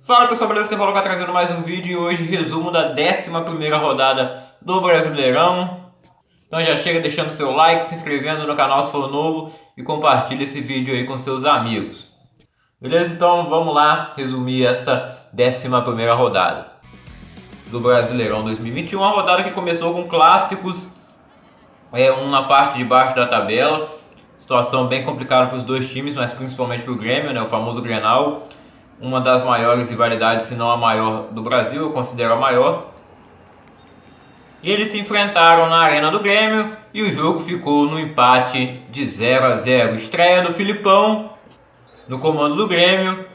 Fala pessoal, beleza? Quem falou cá trazendo mais um vídeo e hoje resumo da 11ª rodada do Brasileirão. Então já chega deixando seu like, se inscrevendo no canal se for novo e compartilha esse vídeo aí com seus amigos. Beleza? Então vamos lá resumir essa 11ª rodada do Brasileirão 2021. Uma rodada que começou com clássicos, um na parte de baixo da tabela. Situação bem complicada para os dois times, mas principalmente para o Grêmio, né? O famoso Grenal. Uma das maiores rivalidades, se não a maior do Brasil, eu considero a maior. E eles se enfrentaram na Arena do Grêmio e o jogo ficou no empate de 0-0. Estreia do Filipão no comando do Grêmio.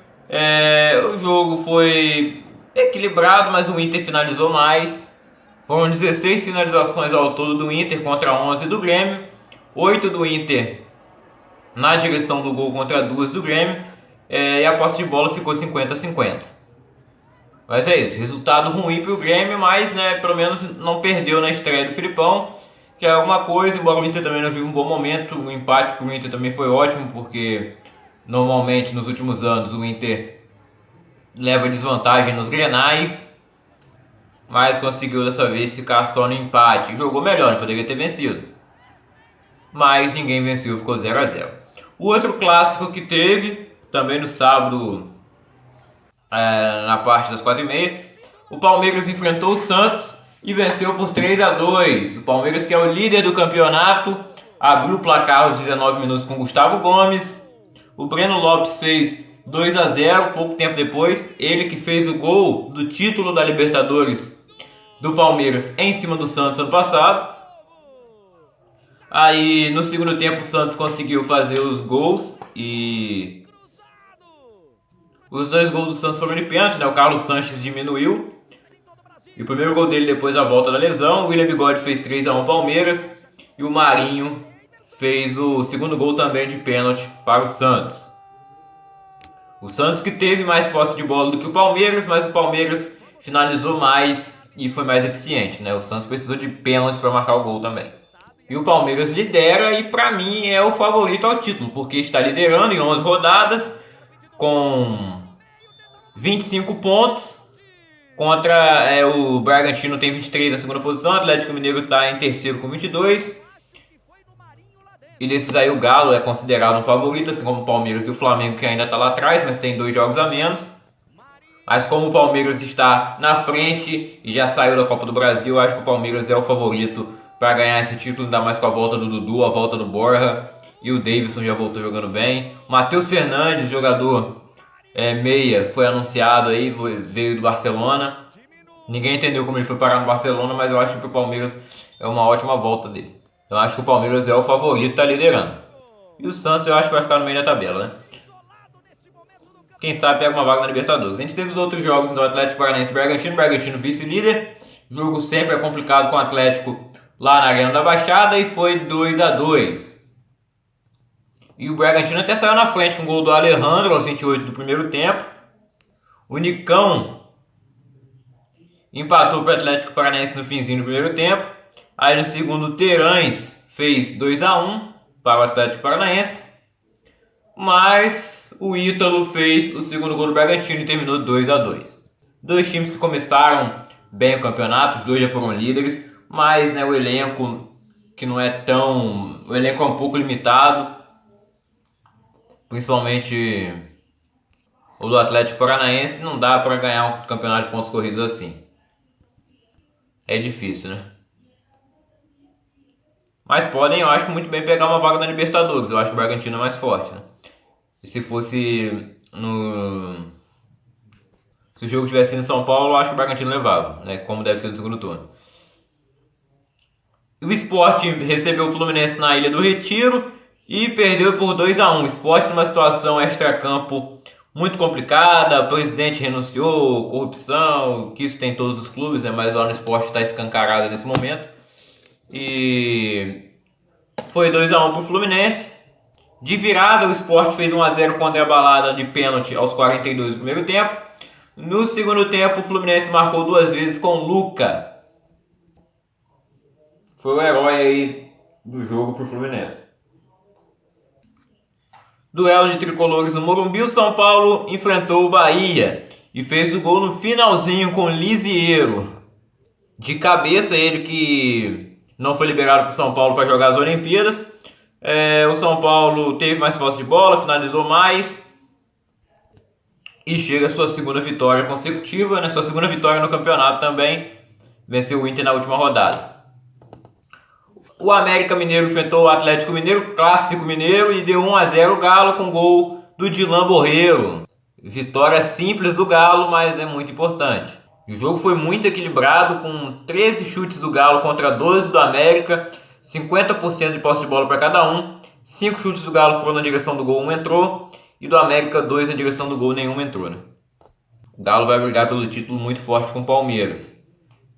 O jogo foi equilibrado, mas o Inter finalizou mais. Foram 16 finalizações ao todo do Inter contra 11 do Grêmio. 8 do Inter na direção do gol contra 2 do Grêmio. E a posse de bola ficou 50-50. Mas é isso, resultado ruim para o Grêmio, mas pelo menos não perdeu na estreia do Filipão, que é alguma coisa, embora o Inter também não vive um bom momento. O empate para o Inter também foi ótimo, porque normalmente nos últimos anos o Inter leva desvantagem nos grenais, mas conseguiu dessa vez ficar só no empate. Jogou melhor, poderia ter vencido, mas ninguém venceu, ficou 0-0. O outro clássico que teve também no sábado, na parte das 4h30, o Palmeiras enfrentou o Santos e venceu por 3-2. O Palmeiras, que é o líder do campeonato, abriu o placar aos 19 minutos com Gustavo Gomes. O Breno Lopes fez 2-0 pouco tempo depois. Ele que fez o gol do título da Libertadores do Palmeiras em cima do Santos ano passado. Aí no segundo tempo o Santos conseguiu fazer os gols e os dois gols do Santos foram de pênalti, O Carlos Sanches diminuiu. E o primeiro gol dele depois da volta da lesão. O William Bigode fez 3-1 Palmeiras. E o Marinho fez o segundo gol também de pênalti para o Santos. O Santos que teve mais posse de bola do que o Palmeiras, mas o Palmeiras finalizou mais e foi mais eficiente, O Santos precisou de pênaltis para marcar o gol também. E o Palmeiras lidera e para mim é o favorito ao título, porque está liderando em 11 rodadas com 25 pontos, contra o Bragantino tem 23 na segunda posição, o Atlético Mineiro está em terceiro com 22. E desses aí o Galo é considerado um favorito, assim como o Palmeiras e o Flamengo, que ainda está lá atrás, mas tem 2 jogos a menos. Mas como o Palmeiras está na frente e já saiu da Copa do Brasil, eu acho que o Palmeiras é o favorito para ganhar esse título, ainda mais com a volta do Dudu, a volta do Borja, e o Davidson já voltou jogando bem. O Matheus Fernandes, jogador meia, foi anunciado aí, veio do Barcelona. Ninguém entendeu como ele foi parar no Barcelona, mas eu acho que o Palmeiras é uma ótima volta dele. Eu acho que o Palmeiras é o favorito, está liderando. E o Santos eu acho que vai ficar no meio da tabela, Quem sabe pega uma vaga na Libertadores. A gente teve os outros jogos, então Atlético Paranaense e Bragantino vice-líder. Jogo sempre é complicado com o Atlético lá na Arena da Baixada e foi 2-2. E o Bragantino até saiu na frente com o gol do Alejandro aos 28 do primeiro tempo. O Nicão empatou para o Atlético Paranaense no finzinho do primeiro tempo. Aí no segundo o Terãs fez 2-1 para o Atlético Paranaense. Mas o Ítalo fez o segundo gol do Bragantino e terminou 2-2. Dois times que começaram bem o campeonato, os dois já foram líderes. Mas o elenco que não é tão... O elenco é um pouco limitado. Principalmente o do Atlético Paranaense, não dá para ganhar um campeonato de pontos corridos assim. É difícil, Mas podem, eu acho, muito bem pegar uma vaga na Libertadores. Eu acho que o Bragantino é mais forte, E se fosse se o jogo tivesse em São Paulo, eu acho que o Bragantino levava, Como deve ser no segundo turno. O Sport recebeu o Fluminense na Ilha do Retiro e perdeu por 2-1. O Sport numa situação extracampo muito complicada, o presidente renunciou, corrupção, que isso tem em todos os clubes, mas lá no Sport está escancarado nesse momento. E foi 2-1 para o Fluminense. De virada, o Sport fez 1-0 com o André Balada de pênalti aos 42 do primeiro tempo. No segundo tempo, o Fluminense marcou 2 vezes com o Luca. Foi o herói aí do jogo pro Fluminense. Duelo de tricolores no Morumbi, o São Paulo enfrentou o Bahia. e fez o gol no finalzinho com Lisiero. De cabeça, ele que não foi liberado para o São Paulo para jogar as Olimpíadas. O São Paulo teve mais posse de bola, finalizou mais e chega a sua segunda vitória consecutiva, né? Sua segunda vitória no campeonato também. Venceu o Inter na última rodada. O América Mineiro enfrentou o Atlético Mineiro, clássico mineiro, e deu 1-0 o Galo com gol do Dilan Borreiro. Vitória simples do Galo, mas é muito importante. O jogo foi muito equilibrado, com 13 chutes do Galo contra 12 do América, 50% de posse de bola para cada um. 5 chutes do Galo foram na direção do gol, 1 entrou, e do América 2 na direção do gol, nenhum entrou, né? O Galo vai brigar pelo título muito forte com o Palmeiras.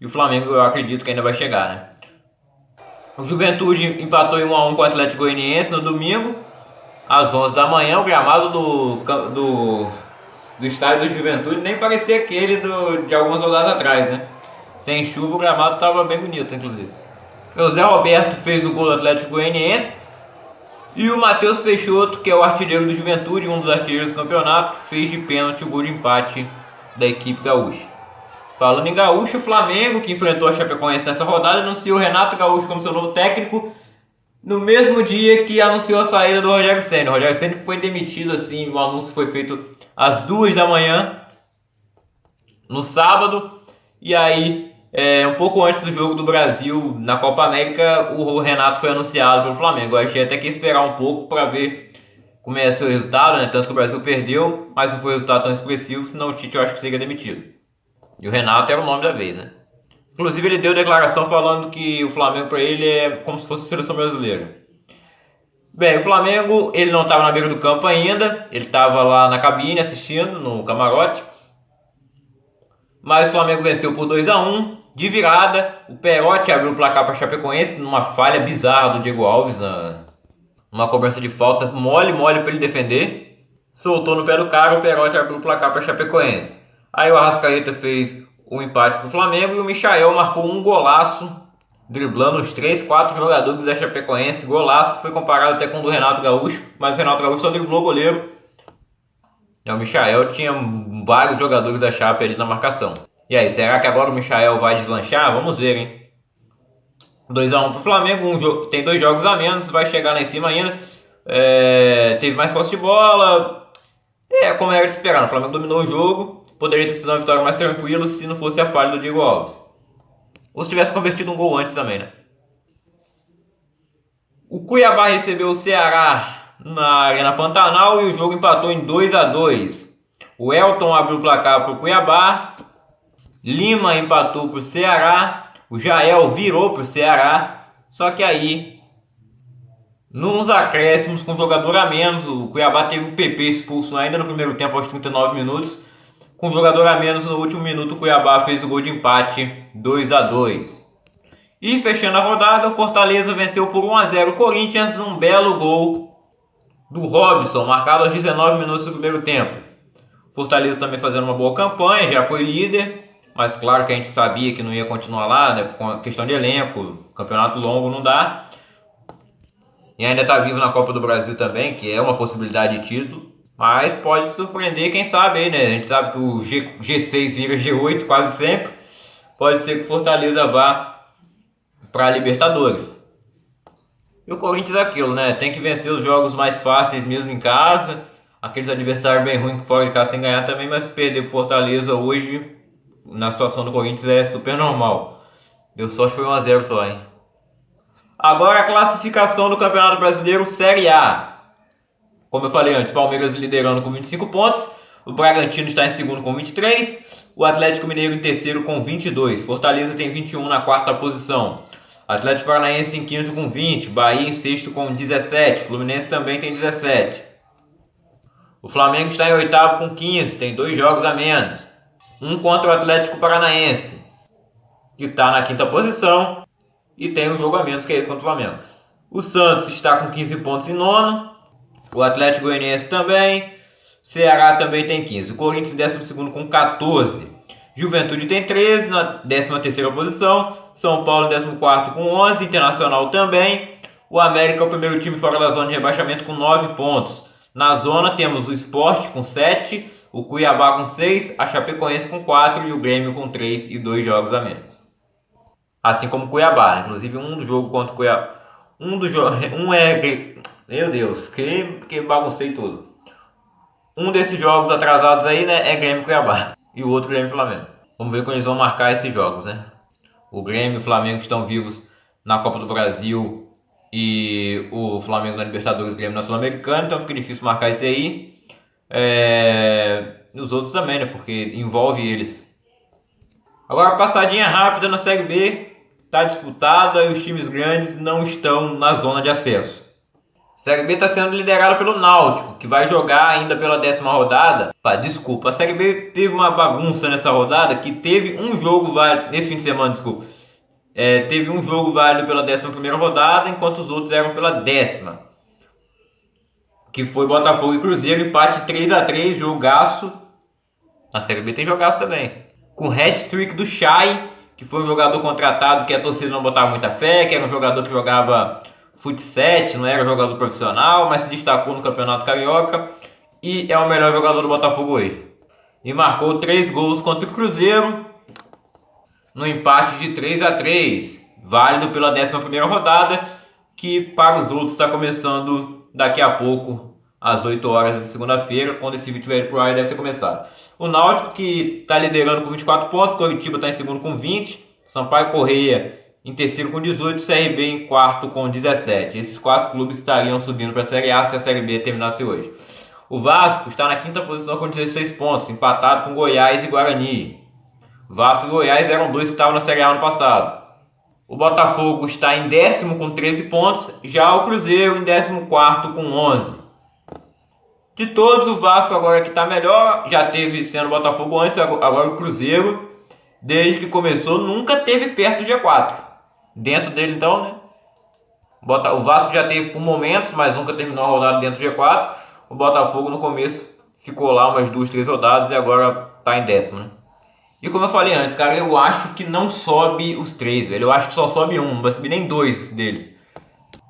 E o Flamengo eu acredito que ainda vai chegar, né? O Juventude empatou em 1-1 com o Atlético Goianiense no domingo, às 11 da manhã. O gramado do estádio do Juventude nem parecia aquele de algumas rodadas atrás, né? Sem chuva o gramado estava bem bonito, inclusive. O Zé Roberto fez o gol do Atlético Goianiense. E o Matheus Peixoto, que é o artilheiro do Juventude, um dos artilheiros do campeonato, fez de pênalti o gol de empate da equipe gaúcha. Falando em gaúcho, o Flamengo, que enfrentou a Chapecoense nessa rodada, anunciou o Renato Gaúcho como seu novo técnico no mesmo dia que anunciou a saída do Rogério Ceni. O Rogério Ceni foi demitido, assim, o anúncio foi feito às 2 da manhã, no sábado, e aí, um pouco antes do jogo do Brasil na Copa América, o Renato foi anunciado pelo Flamengo. Eu achei até que ia esperar um pouco para ver como ia ser o resultado, né? Tanto que o Brasil perdeu, mas não foi um resultado tão expressivo, senão o Tite eu acho que seria demitido. E o Renato era o nome da vez, né? Inclusive ele deu declaração falando que o Flamengo para ele é como se fosse a seleção brasileira. Bem, o Flamengo, ele não estava na beira do campo ainda, ele estava lá na cabine assistindo, no camarote. Mas o Flamengo venceu por 2-1, de virada. O Perotti abriu o placar para a Chapecoense, numa falha bizarra do Diego Alves, numa cobrança de falta mole para ele defender. Soltou no pé do cara, o Perotti abriu o placar para a Chapecoense. Aí o Arrascaeta fez o empate para o Flamengo e o Michael marcou um golaço, driblando os 3, 4 jogadores da Chapecoense. Golaço que foi comparado até com o do Renato Gaúcho, mas o Renato Gaúcho só driblou o goleiro. E o Michael tinha vários jogadores da Chape ali na marcação. E aí, será que agora o Michael vai deslanchar? Vamos ver, hein? 2-1 para o Flamengo, tem 2 jogos a menos, vai chegar lá em cima ainda. Teve mais posse de bola. Como era de esperar, o Flamengo dominou o jogo. Poderia ter sido uma vitória mais tranquila se não fosse a falha do Diego Alves. Ou se tivesse convertido um gol antes também, né? O Cuiabá recebeu o Ceará na Arena Pantanal e o jogo empatou em 2-2. O Elton abriu o placar para o Cuiabá. Lima empatou para o Ceará. O Jael virou para o Ceará. Só que aí, nos acréscimos, com jogador a menos, o Cuiabá teve o PP expulso ainda no primeiro tempo, aos 39 minutos. Com jogador a menos, no último minuto, o Cuiabá fez o gol de empate, 2-2. E fechando a rodada, o Fortaleza venceu por 1-0 o Corinthians num belo gol do Robson, marcado aos 19 minutos do primeiro tempo. Fortaleza também fazendo uma boa campanha, já foi líder, mas claro que a gente sabia que não ia continuar lá, né, com questão de elenco, campeonato longo não dá. E ainda está vivo na Copa do Brasil também, que é uma possibilidade de título. Mas pode surpreender, quem sabe aí, né? A gente sabe que o G6 vira G8 quase sempre. Pode ser que o Fortaleza vá para a Libertadores. E o Corinthians é aquilo, né? Tem que vencer os jogos mais fáceis mesmo em casa. Aqueles adversários bem ruins que fora de casa tem que ganhar também, mas perder para Fortaleza hoje, na situação do Corinthians, é super normal. Deu sorte, foi 1-0 só, hein? Agora a classificação do Campeonato Brasileiro Série A. Como eu falei antes, Palmeiras liderando com 25 pontos, o Bragantino está em segundo com 23, o Atlético Mineiro em terceiro com 22, Fortaleza tem 21 na quarta posição, Atlético Paranaense em quinto com 20, Bahia em sexto com 17, Fluminense também tem 17. O Flamengo está em oitavo com 15, tem 2 jogos a menos, um contra o Atlético Paranaense, que está na quinta posição, e tem um jogo a menos, que é esse contra o Flamengo. O Santos está com 15 pontos em nono, o Atlético Goianiense também, Ceará também tem 15, o Corinthians em 12º com 14, Juventude tem 13 na 13ª posição, São Paulo em 14º com 11, Internacional também, o América é o primeiro time fora da zona de rebaixamento com 9 pontos. Na zona temos o Sport com 7, O Cuiabá com 6, a Chapecoense com 4 e o Grêmio com 3 e 2 jogos a menos. Assim como o Cuiabá, inclusive um do jogo contra o Cuiabá. Meu Deus, que baguncei tudo. Um desses jogos atrasados aí, né, é Grêmio e Cuiabá. E o outro Grêmio e Flamengo. Vamos ver quando eles vão marcar esses jogos, né? O Grêmio e o Flamengo estão vivos na Copa do Brasil e o Flamengo na Libertadores, o Grêmio na Sul-Americana, então fica difícil marcar isso aí. E os outros também, né? Porque envolve eles. Agora, passadinha rápida na Série B. Está disputada e os times grandes não estão na zona de acesso. A Série B está sendo liderada pelo Náutico, que vai jogar ainda pela 10ª rodada. Desculpa, a Série B teve uma bagunça nessa rodada, que teve um jogo válido, nesse fim de semana, desculpa. Teve um jogo válido pela 11ª rodada, enquanto os outros eram pela 10ª. Que foi Botafogo e Cruzeiro, empate 3-3, jogaço. A Série B tem jogaço também. Com hat-trick do Chay, que foi um jogador contratado que a torcida não botava muita fé, que era um jogador que jogava futsal, não era jogador profissional, mas se destacou no Campeonato Carioca e é o melhor jogador do Botafogo hoje. E marcou 3 gols contra o Cruzeiro no empate de 3-3, válido pela 11ª rodada, que para os outros está começando daqui a pouco, às 8 horas de segunda-feira, quando esse vídeo estiver pro ar deve ter começado. O Náutico, que está liderando com 24 pontos, Coritiba está em segundo com 20, Sampaio Corrêa em terceiro com 18, CRB em quarto com 17. Esses 4 clubes estariam subindo para a Série A se a Série B terminasse hoje. O Vasco está na 5ª posição com 16 pontos, empatado com Goiás e Guarani. Vasco e Goiás eram 2 que estavam na Série A ano passado. O Botafogo está em 10º com 13 pontos, já o Cruzeiro em 14º com 11. De todos, o Vasco agora que está melhor, já teve sendo o Botafogo antes, agora o Cruzeiro, desde que começou, nunca teve perto do G4. Dentro dele então, né? O Vasco já teve por momentos, mas nunca terminou a rodada dentro do G4. O Botafogo no começo ficou lá umas 2, 3 rodadas e agora está em 10º, né? E como eu falei antes, cara, eu acho que não sobe os 3, velho. Eu acho que só sobe um, não vai subir nem 2 deles.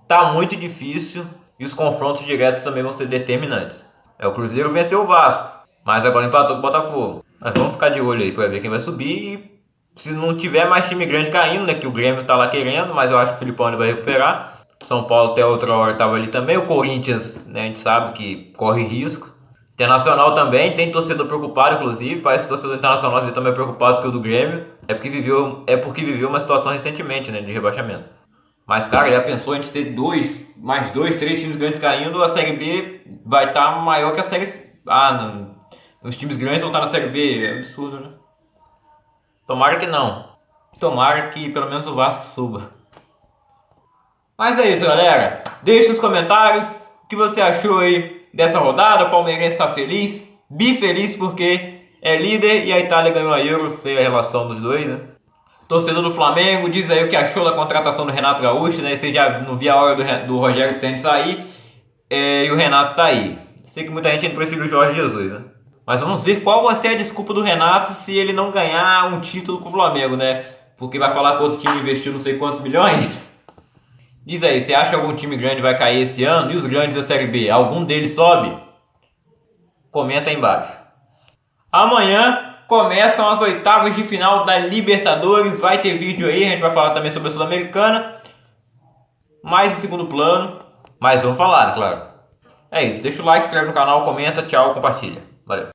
Tá muito difícil e os confrontos diretos também vão ser determinantes. O Cruzeiro venceu o Vasco, mas agora empatou com o Botafogo. Mas vamos ficar de olho aí para ver quem vai subir. E se não tiver mais time grande caindo, né, que o Grêmio tá lá querendo, mas eu acho que o Filipão vai recuperar. São Paulo até outra hora estava ali também. O Corinthians, né, a gente sabe que corre risco. Internacional também, tem torcedor preocupado, inclusive. Parece que o torcedor internacional também é preocupado que o do Grêmio. É porque viveu uma situação recentemente, né, de rebaixamento. Mas, cara, já pensou a gente ter 3 times grandes caindo, a Série B vai estar maior que a Série A. Não. Os times grandes vão estar na Série B, é absurdo, né? Tomara que não. Tomara que pelo menos o Vasco suba. Mas é isso, galera. Deixe nos comentários o que você achou aí dessa rodada. O palmeirense está feliz, bifeliz porque é líder e a Itália ganhou a Euro, sei a relação dos dois, né? Torcedor do Flamengo, diz aí o que achou da contratação do Renato Gaúcho, né? Você já não via a hora do Rogério Ceni sair e o Renato tá aí. Sei que muita gente ainda prefere o Jorge Jesus, né? Mas vamos ver qual vai ser a desculpa do Renato se ele não ganhar um título com o Flamengo, né? Porque vai falar que outro time investiu não sei quantos milhões. Diz aí, você acha que algum time grande vai cair esse ano? E os grandes da Série B, algum deles sobe? Comenta aí embaixo. Amanhã começam as oitavas de final da Libertadores. Vai ter vídeo aí, a gente vai falar também sobre a Sul-Americana. Mais em segundo plano. Mas vamos falar, né, claro. É isso, deixa o like, se inscreve no canal, comenta, tchau, compartilha. Valeu.